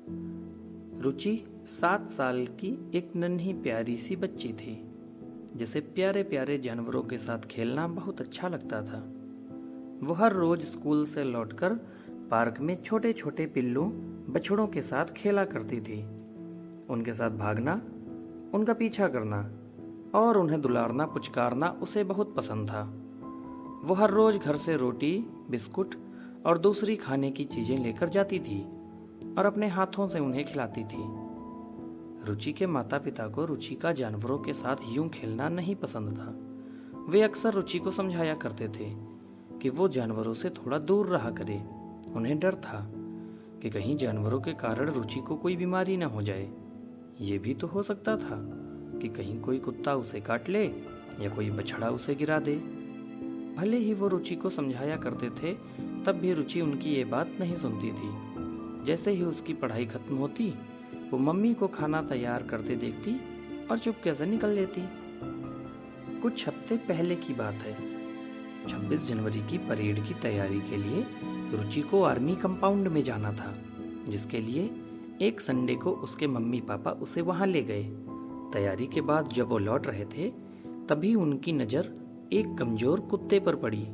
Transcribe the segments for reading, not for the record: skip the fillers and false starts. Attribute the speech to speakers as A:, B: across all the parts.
A: रुचि 7 साल की एक नन्ही प्यारी सी बच्ची थी जिसे प्यारे प्यारे जानवरों के साथ खेलना बहुत अच्छा लगता था। वो हर रोज स्कूल से लौटकर पार्क में छोटे छोटे पिल्लू बछड़ों के साथ खेला करती थी। उनके साथ भागना, उनका पीछा करना और उन्हें दुलारना पुचकारना उसे बहुत पसंद था। वो हर रोज घर से रोटी, बिस्कुट और दूसरी खाने की चीजें लेकर जाती थी और अपने हाथों से उन्हें खिलाती थी। रुचि के माता पिता को रुचि का जानवरों के साथ यूं खेलना नहीं पसंद था। वे अक्सर रुचि को समझाया करते थे कि वो जानवरों से थोड़ा दूर रहा करे। उन्हें डर था कि कहीं जानवरों के कारण रुचि को कोई बीमारी न हो जाए। ये भी तो हो सकता था कि कहीं कोई कुत्ता उसे काट ले या कोई बछड़ा उसे गिरा दे। भले ही वो रुचि को समझाया करते थे, तब भी रुचि उनकी ये बात नहीं सुनती थी। जैसे ही उसकी पढ़ाई खत्म होती, वो मम्मी को खाना तैयार करते देखती और चुपके से निकल लेती। कुछ हफ्ते पहले की बात है। 26 जनवरी की परेड की तैयारी के लिए रुचि को आर्मी कंपाउंड में जाना था, जिसके लिए एक संडे को उसके मम्मी पापा उसे वहां ले गए। तैयारी के बाद जब वो लौट रहे थे, तभी उनकी नज़र एक कमजोर कुत्ते पर पड़ी।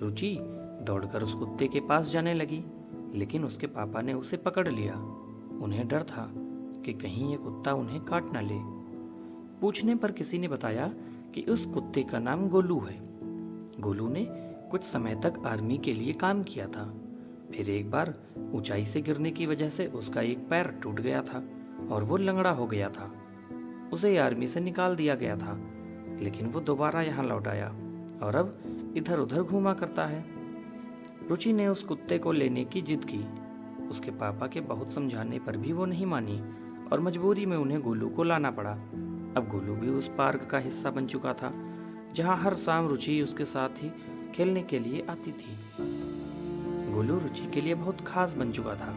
A: रुचि दौड़कर उस कुत्ते के पास जाने लगी, लेकिन उसके पापा ने उसे पकड़ लिया। उन्हें डर था कि कहीं ये कुत्ता उन्हें काट न ले। पूछने पर किसी ने बताया कि उस कुत्ते का नाम गोलू है। गोलू ने कुछ समय तक आर्मी के लिए काम किया था। फिर एक बार ऊंचाई से गिरने की वजह से उसका एक पैर टूट गया था और वो लंगड़ा हो गया था। उसे आर्मी से निकाल दिया गया था, लेकिन वो दोबारा यहाँ लौट आया और अब इधर उधर घूमा करता है। रुचि ने उस कुत्ते को लेने की जिद की। उसके पापा के बहुत समझाने पर भी वो नहीं मानी और मजबूरी में उन्हें गोलू को लाना पड़ा। अब गोलू भी उस पार्क का हिस्सा बन चुका था, जहाँ हर शाम रुचि उसके साथ ही खेलने के लिए आती थी। गोलू रुचि के लिए बहुत खास बन चुका था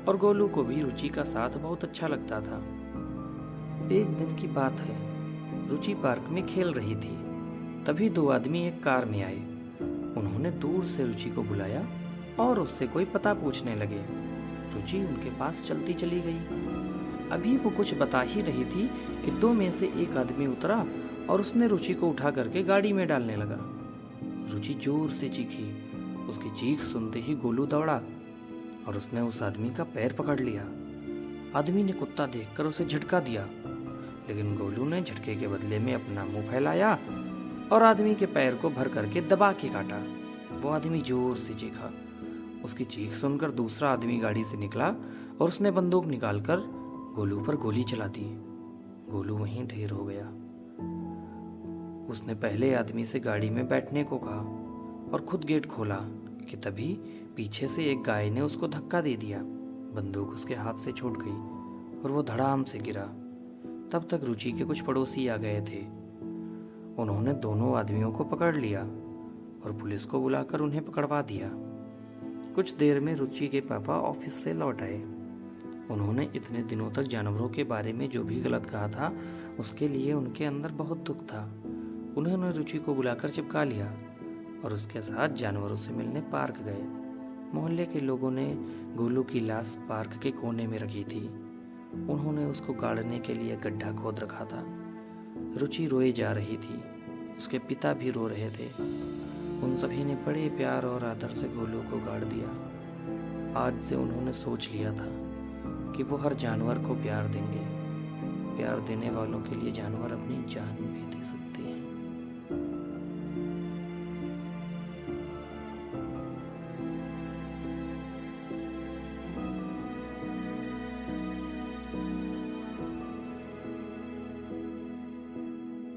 A: और गोलू को भी रुचि का साथ बहुत अच्छा लगता था। एक दिन की बात है, रुचि पार्क में खेल रही थी। तभी 2 आदमी एक कार में आए। उन्होंने दूर से रुचि को बुलाया और उससे कोई पता पूछने लगे। रुचि उनके पास चलती चली गई। अभी वो कुछ बता ही रही थी कि 2 में से एक आदमी उतरा और उसने रुचि को उठा करके गाड़ी में डालने लगा। रुचि जोर से चीखी। उसकी चीख सुनते ही गोलू दौड़ा और उसने उस आदमी का पैर पकड़ लिया। आदमी ने कुत्ता देखकर उसे झटका दिया, लेकिन गोलू ने झटके के बदले में अपना मुंह फैलाया और आदमी के पैर को भर करके दबा के काटा। वो आदमी जोर से चीखा। उसकी चीख सुनकर दूसरा आदमी गाड़ी से निकला और उसने बंदूक निकालकर गोलू पर गोली चला दी। गोलू वहीं ढेर हो गया। उसने पहले आदमी से गाड़ी में बैठने को कहा और खुद गेट खोला कि तभी पीछे से एक गाय ने उसको धक्का दे दिया। बंदूक उसके हाथ से छूट गई और वो धड़ाम से गिरा। तब तक रुचि के कुछ पड़ोसी आ गए थे। उन्होंने दोनों आदमियों को पकड़ लिया और पुलिस को बुलाकर उन्हें पकड़वा दिया। कुछ देर में रुचि के पापा ऑफिस से लौट आए। उन्होंने इतने दिनों तक जानवरों के बारे में जो भी गलत कहा था, उसके लिए उनके अंदर बहुत दुख था। उन्होंने रुचि को बुलाकर चिपका लिया और उसके साथ जानवरों से मिलने पार्क गए। मोहल्ले के लोगों ने गोलू की लाश पार्क के कोने में रखी थी। उन्होंने उसको गाड़ने के लिए गड्ढा खोद रखा था। रुचि रोए जा रही थी। उसके पिता भी रो रहे थे। उन सभी ने बड़े प्यार और आदर से गोलू को गाड़ दिया। आज से उन्होंने सोच लिया था कि वो हर जानवर को प्यार देंगे। प्यार देने वालों के लिए जानवर अपनी जान भी दे सकते हैं।